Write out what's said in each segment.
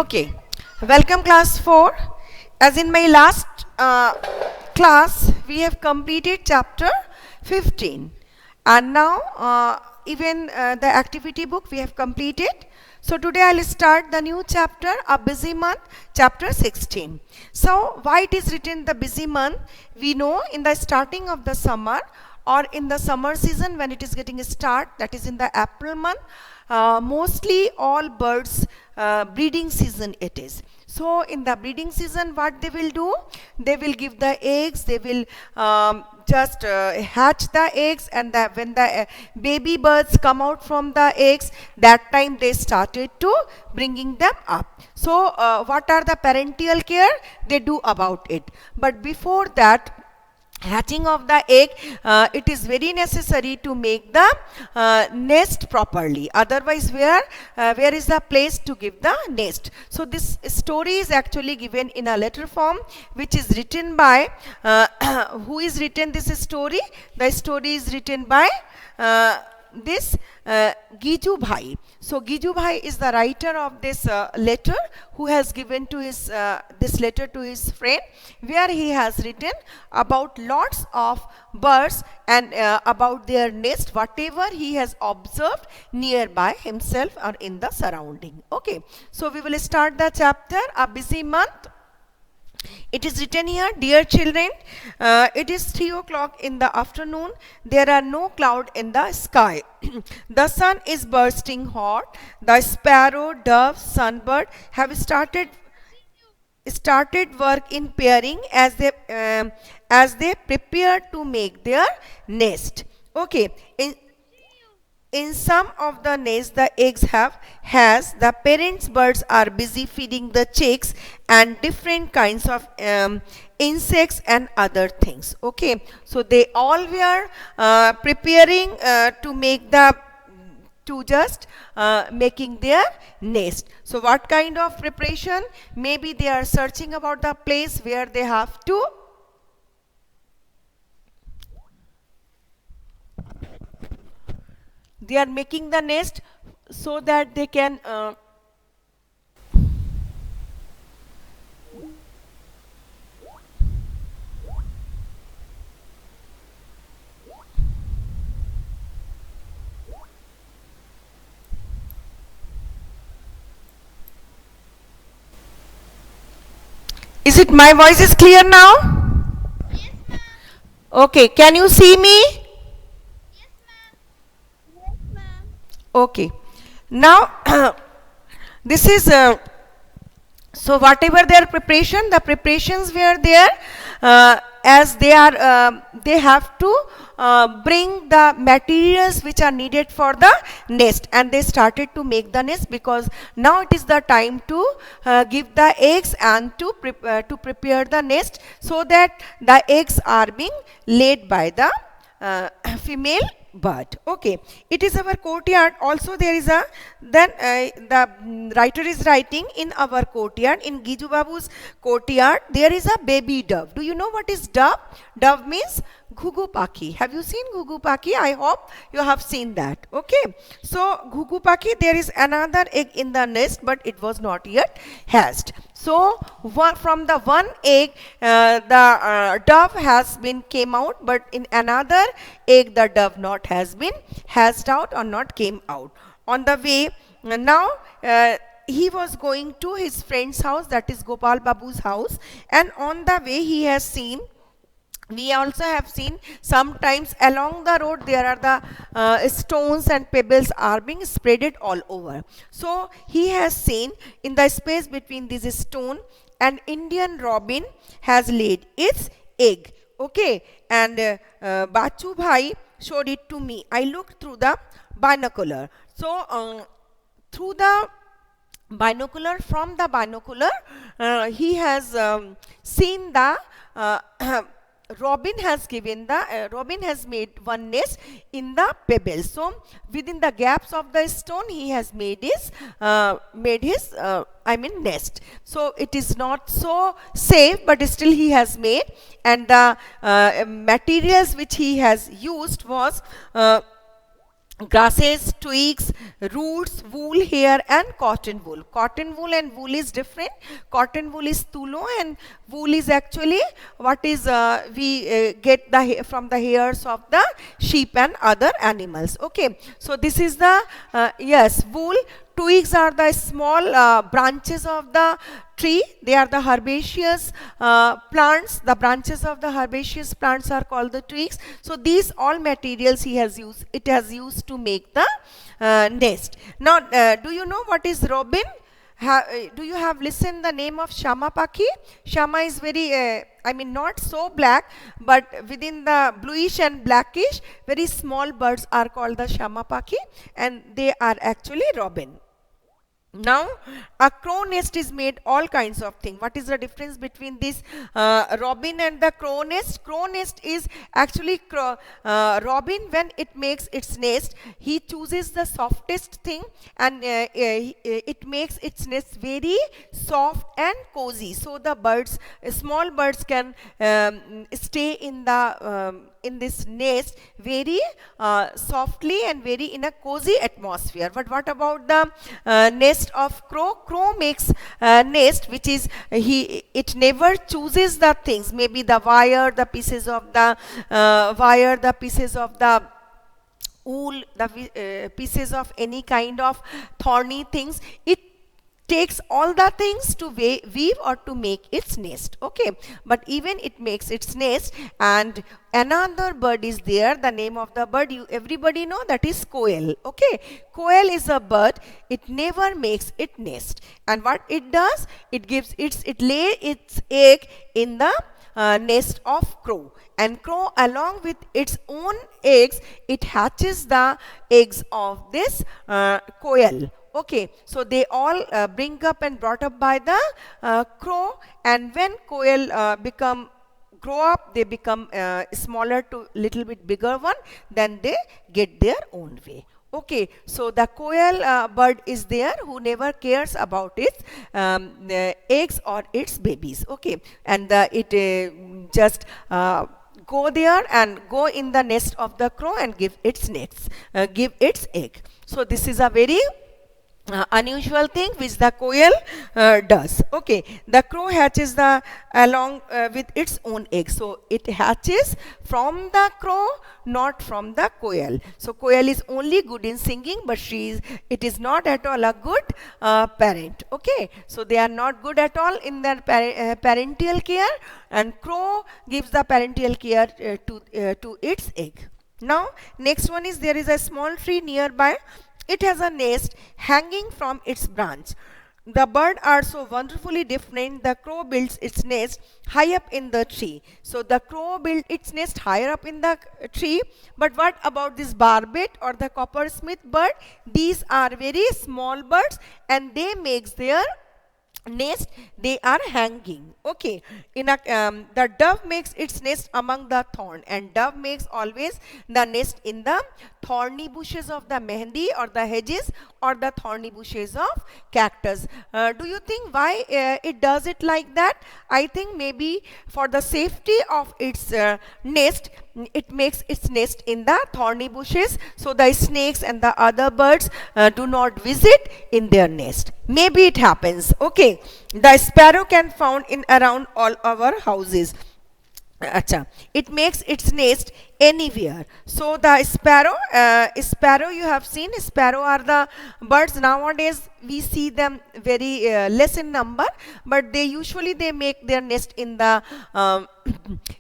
Okay, welcome class 4. As in my last class, we have completed chapter 15, and now even the activity book we have completed. So today I'll start the new chapter, a busy month, chapter 16. So why it is written the busy month? We know in the starting of the summer or in the summer season when it is getting start, that is in the April month, mostly all birds breeding season it is. So in the breeding season what they will do, they will give the eggs, they will just hatch the eggs, and when the baby birds come out from the eggs, that time they started to bringing them up. So what are the parental care they do about it? But before that hatching of the egg, it is very necessary to make the nest properly. Otherwise, where is the place to give the nest? So this story is actually given in a letter form, which is written by who is written this story? The story is written by this Giju Bhai. So Giju Bhai is the writer of this letter, who has given to his this letter to his friend, where he has written about lots of birds and about their nest, whatever he has observed nearby himself or in the surrounding. Okay, so we will start the chapter, a busy month. It is written here, dear children, it is 3 o'clock in the afternoon. There are no clouds in the sky. The sun is bursting hot. The sparrow, dove, sunbird have started work in pairing as they prepare to make their nest. Okay. In some of the nests, the eggs has the parents' birds are busy feeding the chicks and different kinds of insects and other things. Okay, so they all were preparing to make making their nest. So what kind of preparation? Maybe they are searching about the place where they have to they are making the nest so that they can Is it my voice is clear now? Yes, ma'am. Okay, can you see me? Yes, ma'am. Yes, ma'am. Okay, now this is so whatever their preparation, the preparations were there, as they have to bring the materials which are needed for the nest, and they started to make the nest because now it is the time to give the eggs and to prepare the nest, so that the eggs are being laid by the female bird. Okay, it is our courtyard. Also there is a the writer is writing, in our courtyard, in Giju Babu's courtyard, there is a baby dove. Do you know what is dove? Dove means Ghugu Paki. Have you seen Ghugu Paki? I hope you have seen that. Okay, so Ghugu Paki, there is another egg in the nest, but it was not yet hatched. So from the one egg, the dove has been came out, but in another egg the dove not has been hatched out or not came out. On the way, now he was going to his friend's house, that is Gopal Babu's house, and on the way he has seen, we also have seen sometimes along the road there are the stones and pebbles are being spreaded all over. So he has seen in the space between this stone, an Indian robin has laid its egg. Okay, and Bachu Bhai showed it to me. I looked through the binocular. So through the binocular, from the binocular, he has seen the Robin has made one nest in the pebbles. So within the gaps of the stone, he has made his nest. So it is not so safe, but still he has made, and the materials which he has used was grasses, twigs, roots, wool, hair, and cotton wool. Cotton wool and wool is different. Cotton wool is tulo, and wool is actually what is we get the from the hairs of the sheep and other animals. Okay, so this is the yes, wool. Twigs are the small branches of the tree. They are the herbaceous plants. The branches of the herbaceous plants are called the twigs. So these all materials he has used. It has used to make the nest. Now, do you know what is robin? Do you have listened the name of Shama Pakhi? Shama is very, I mean, not so black, but within the bluish and blackish, very small birds are called the Shama Pakhi, and they are actually robin. Now, a crow nest is made all kinds of things. What is the difference between this robin and the crow nest? Crow nest is actually robin, when it makes its nest, he chooses the softest thing, and it makes its nest very soft and cozy. So the birds, small birds can stay in this nest very softly and very in a cozy atmosphere. But what about the nest of crow? Crow makes nest which is it never chooses the things, maybe the wire, the pieces of the wire, the pieces of the wool, the pieces of any kind of thorny things. It takes all the things to weave or to make its nest. Okay, but even it makes its nest, and another bird is there. The name of the bird, you everybody know, that is quail. Okay, quail is a bird. It never makes its nest, and what it does, it lay its egg in the nest of crow, and crow along with its own eggs, it hatches the eggs of this quail. Okay, so they all bring up and brought up by the crow, and when quail grow up, they become smaller to little bit bigger one, then they get their own way. Okay, so the quail bird is there who never cares about its eggs or its babies. Okay, and it just go there and go in the nest of the crow and give its give its egg. So this is a very unusual thing which the quail does. Okay, the crow hatches the along with its own egg. So it hatches from the crow, not from the quail. So quail is only good in singing, but it is not at all a good parent. Okay, so they are not good at all in their parental care, and crow gives the parental care to its egg. Now, next one is, there is a small tree nearby. It has a nest hanging from its branch. The birds are so wonderfully different. The crow builds its nest high up in the tree. So the crow built its nest higher up in the tree. But what about this barbet or the coppersmith bird? These are very small birds, and they makes their nest, they are hanging. Okay, in a the dove makes its nest among the thorn, and dove makes always the nest in the thorny bushes of the mehendi or the hedges or the thorny bushes of cactus. Do you think why it does it like that? I think maybe for the safety of its nest, it makes its nest in the thorny bushes, so the snakes and the other birds do not visit in their nest. Maybe it happens. Okay, the sparrow can found in around all our houses. Acha. It makes its nest anywhere. So the sparrow you have seen, sparrow are the birds. Nowadays we see them very less in number, but they make their nest in the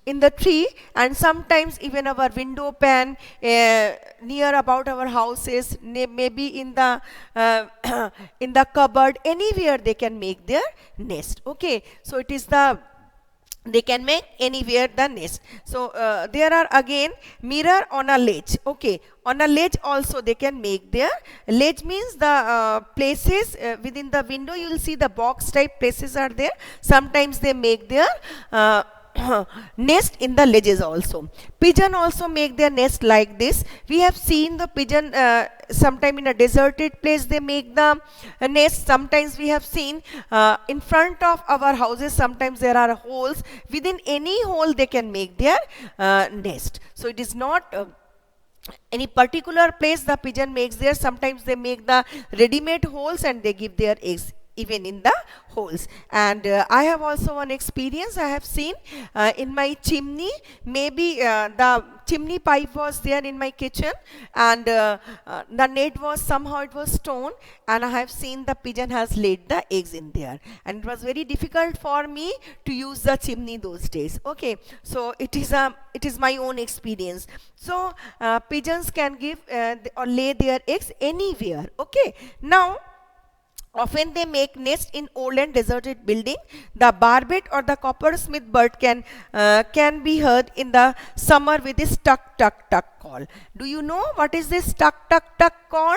in the tree, and sometimes even our window pane near about our houses, maybe in the in the cupboard, anywhere they can make their nest. Okay, so it is they can make anywhere the nest. So there are again mirror on a ledge. Okay, on a ledge also they can make their ledge, means the places within the window, you will see the box type places are there. Sometimes they make their nest in the ledges also. Pigeon also make their nest like this. We have seen the pigeon sometime in a deserted place they make the nest. Sometimes we have seen in front of our houses, sometimes there are holes. Within any hole they can make their nest. So it is not any particular place the pigeon makes there. Sometimes they make the ready-made holes and they give their eggs even in the holes. And I have also one experience I have seen in my chimney. Maybe the chimney pipe was there in my kitchen, and the net was somehow it was torn, and I have seen the pigeon has laid the eggs in there, and it was very difficult for me to use the chimney those days. Okay, so it is my own experience. So pigeons can give or lay their eggs anywhere. Okay, now often they make nest in old and deserted building. The barbet or the coppersmith bird can be heard in the summer with this tuck tuck tuck call. Do you know what is this tuck tuck tuck call?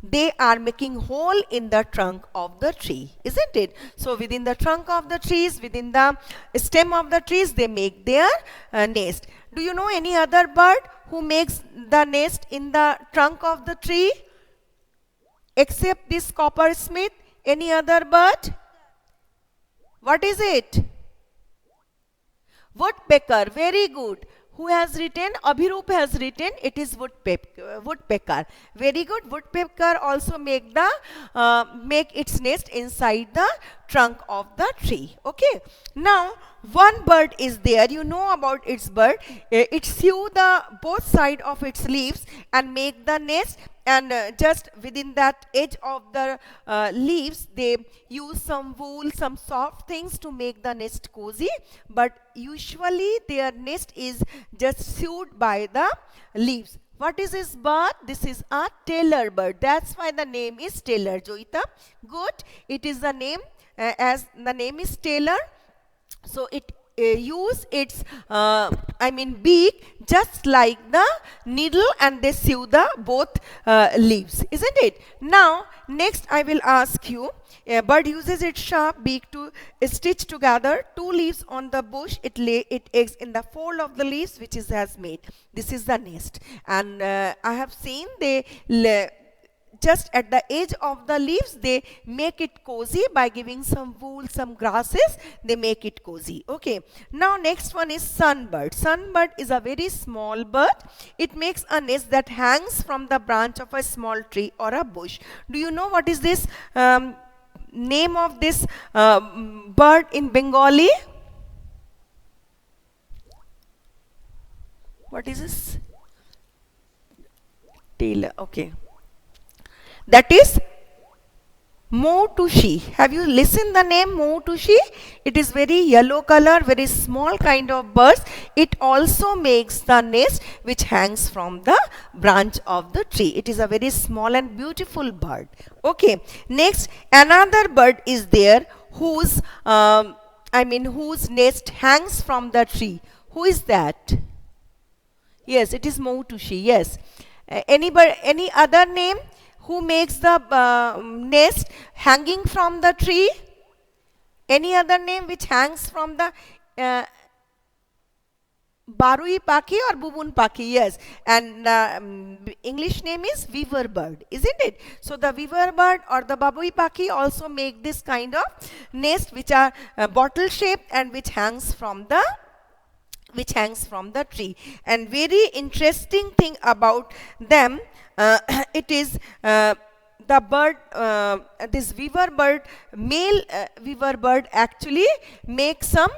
They are making hole in the trunk of the tree, isn't it? So within the trunk of the trees, within the stem of the trees, they make their nest. Do you know any other bird who makes the nest in the trunk of the tree? Except this coppersmith, any other bird? What is it? Woodpecker, very good. Who has written? Abhirup has written, it is woodpecker. Very good. Woodpecker also make its nest inside the trunk of the tree. Okay. Now, one bird is there. You know about its bird. It sew the both side of its leaves and make the nest. And just within that edge of the leaves, they use some wool, some soft things to make the nest cozy. But usually their nest is just sewed by the leaves. What is this bird? This is a tailor bird. That's why the name is tailor. Joita, good. It is the name as the name is tailor. So it use its beak just like the needle, and they sew the both leaves, isn't it? Now next I will ask you, a bird uses its sharp beak to stitch together two leaves on the bush. It lay its eggs in the fold of the leaves which it has made. This is the nest, and I have seen they just at the edge of the leaves they make it cozy by giving some wool, some grasses. They make it cozy. Okay, now next one is sunbird. Sunbird is a very small bird. It makes a nest that hangs from the branch of a small tree or a bush. Do you know what is this name of this bird in Bengali? What is this? Tailor. Okay, that is Moutushi. Have you listened the name Moutushi? It is very yellow color, very small kind of birds. It also makes the nest which hangs from the branch of the tree. It is a very small and beautiful bird. Okay, next another bird is there whose whose nest hangs from the tree. Who is that? Yes, it is Moutushi. Yes. Any other name? Who makes the nest hanging from the tree? Any other name which hangs from the Barui Paki or Bubun Paki? Yes, and English name is weaver bird, isn't it? So the weaver bird or the Babui Paki also make this kind of nest which are bottle shaped and which hangs from the tree. And very interesting thing about them, it is the bird, this weaver bird, male weaver bird actually makes some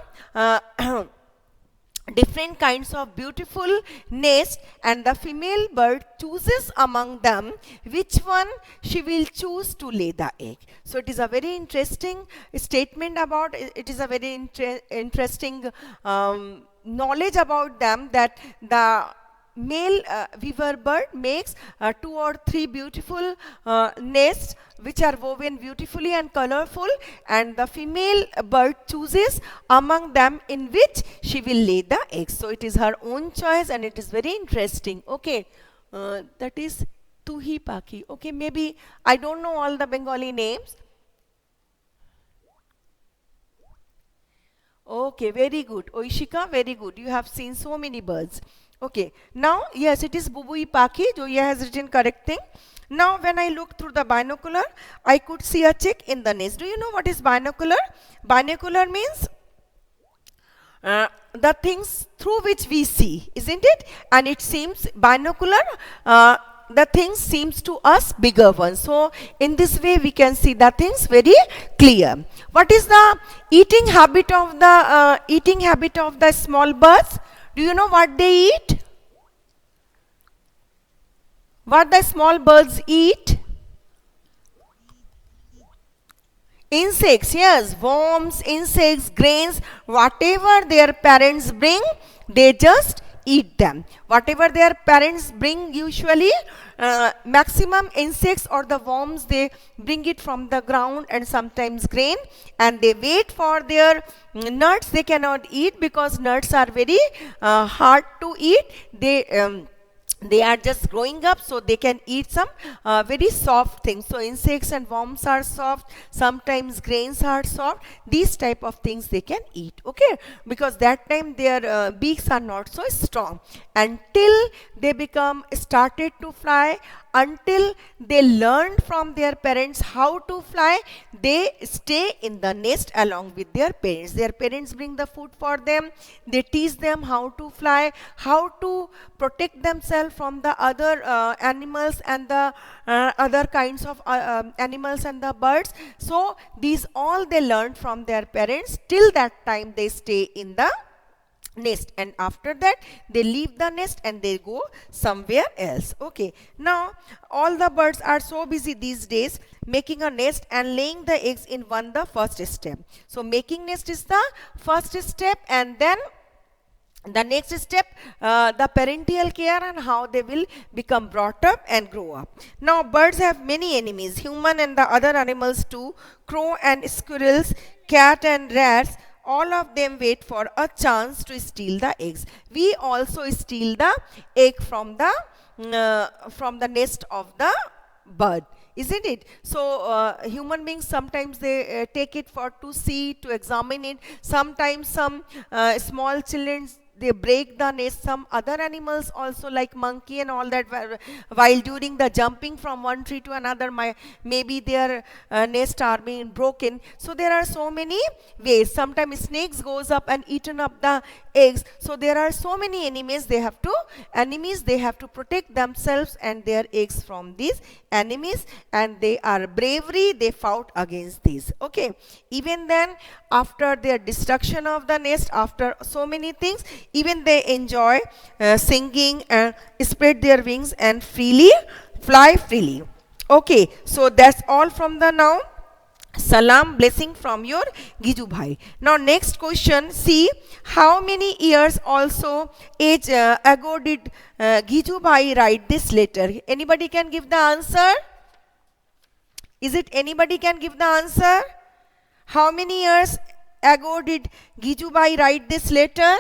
different kinds of beautiful nest, and the female bird chooses among them which one she will choose to lay the egg. So it is a very interesting statement about it is a very interesting knowledge about them, that the male weaver bird makes 2 or 3 beautiful nests which are woven beautifully and colorful, and the female bird chooses among them in which she will lay the eggs. So it is her own choice, and it is very interesting. Okay, that is Tuhi Paki. Okay, maybe I don't know all the Bengali names. Okay, very good. Oishika, very good. You have seen so many birds. Okay, now yes, it is Bubui Paki. Joya has written correct thing. Now when I look through the binocular, I could see a chick in the nest. Do you know what is binocular? Binocular means the things through which we see, isn't it? And it seems binocular, the things seems to us bigger ones. So in this way we can see the things very clear. What is the eating habit of the small birds? Do you know what they eat? What the small birds eat? Insects, yes, worms, insects, grains, whatever their parents bring, they just eat them. Whatever their parents bring, usually maximum insects or the worms, they bring it from the ground and sometimes grain, and they wait for their nuts. They cannot eat because nuts are very hard to eat. They are just growing up, so they can eat some very soft things. So insects and worms are soft, sometimes grains are soft. These type of things they can eat, okay, because that time their beaks are not so strong. Until they become started to fly, until they learned from their parents how to fly, they stay in the nest along with their parents. Their parents bring the food for them, they teach them how to fly, how to protect themselves from the other animals and the other kinds of animals and the birds. So these all they learned from their parents. Till that time they stay in the nest, and after that they leave the nest and they go somewhere else. Okay, now all the birds are so busy these days making a nest and laying the eggs in one the first step. So making nest is the first step, and then the next step, the parental care and how they will become brought up and grow up. Now birds have many enemies, human and the other animals too. Crow and squirrels, cat and rats, all of them wait for a chance to steal the eggs. We also steal the egg from the nest of the bird, isn't it? So human beings sometimes they take it for to see, to examine it. Sometimes some small children, they break the nest. Some other animals also, like monkey and all that, while during the jumping from one tree to another, maybe their nest are being broken. So there are so many ways. Sometimes snakes goes up and eaten up the eggs. So there are so many enemies. They have to protect themselves and their eggs from these enemies, and they are bravery, they fought against these. Okay, even then, after their destruction of the nest, after so many things, even they enjoy singing and spread their wings and fly freely. Okay, so that's all from the now. Salam, blessing from your Giju Bhai. Now next question, see how many years also age ago did Giju Bhai write this letter? Anybody can give the answer? Is it anybody can give the answer? How many years ago did Giju Bhai write this letter?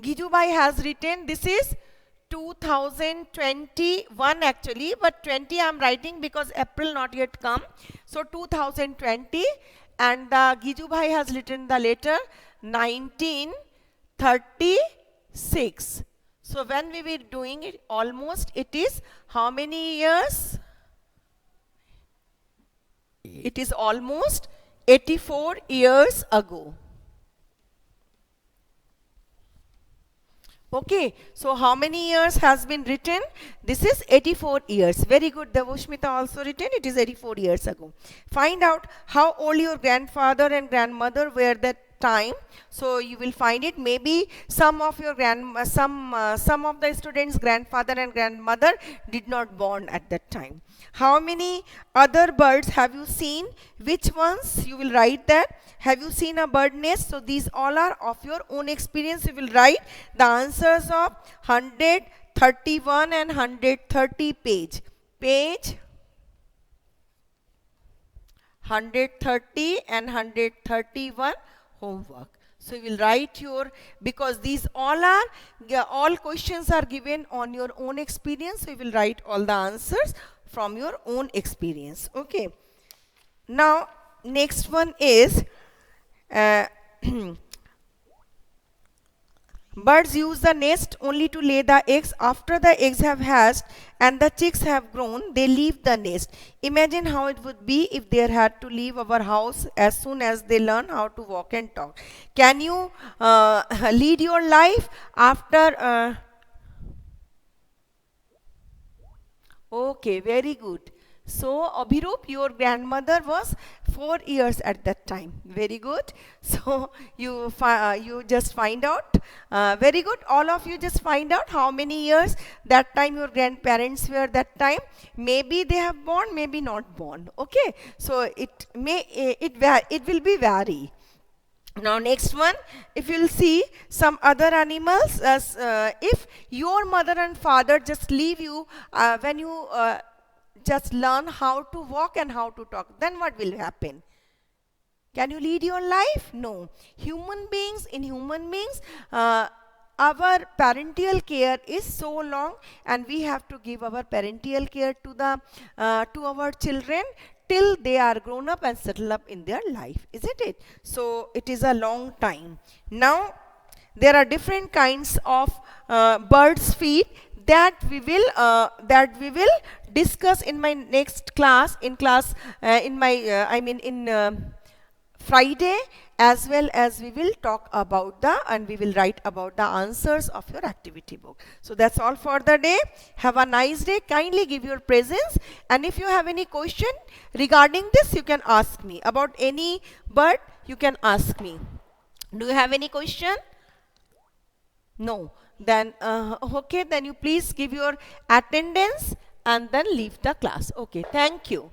Giju Bhai has written, this is 2021 actually, but 20 I am writing because April not yet come. So 2020, and Giju Bhai has written the letter 1936. So when we were doing it, almost it is how many years? It is almost 84 years ago. Okay, so how many years has been written? This is 84 years. Very good. Devoshmita also written, it is 84 years ago. Find out how old your grandfather and grandmother were that time. So you will find it. Maybe some of your some of the students' grandfather and grandmother did not born at that time. How many other birds have you seen? Which ones? You will write that. Have you seen a bird nest? So these all are of your own experience. You will write the answers of 131 and 130 page. Page 130 and 131 homework. So you will write your, because these all questions are given on your own experience. So you will write all the answers from your own experience. Okay. Now next one is Birds use the nest only to lay the eggs. After the eggs have hatched and the chicks have grown, they leave the nest. Imagine how it would be if they had to leave our house as soon as they learn how to walk and talk. Can you lead your life after? Okay, very good. So, Abhirup, your grandmother was 4 years at that time. Very good. So, you just find out. Very good. All of you just find out how many years that time your grandparents were that time. Maybe they have born, maybe not born. Okay. So, it will be vary. Now next one, if you'll see some other animals, as if your mother and father just leave you when you just learn how to walk and how to talk, then what will happen? Can you lead your life? No. In human beings, our parental care is so long, and we have to give our parental care to our children till they are grown up and settle up in their life, isn't it? So it is a long time. Now there are different kinds of birds feed that we will discuss in my next class, in my I mean in Friday, as well as we will talk about and we will write about the answers of your activity book. So that's all for the day. Have a nice day. Kindly give your presence, and if you have any question regarding this, you can ask me. About any bird, you can ask me. Do you have any question? No. Then okay, then you please give your attendance and then leave the class. Okay, thank you.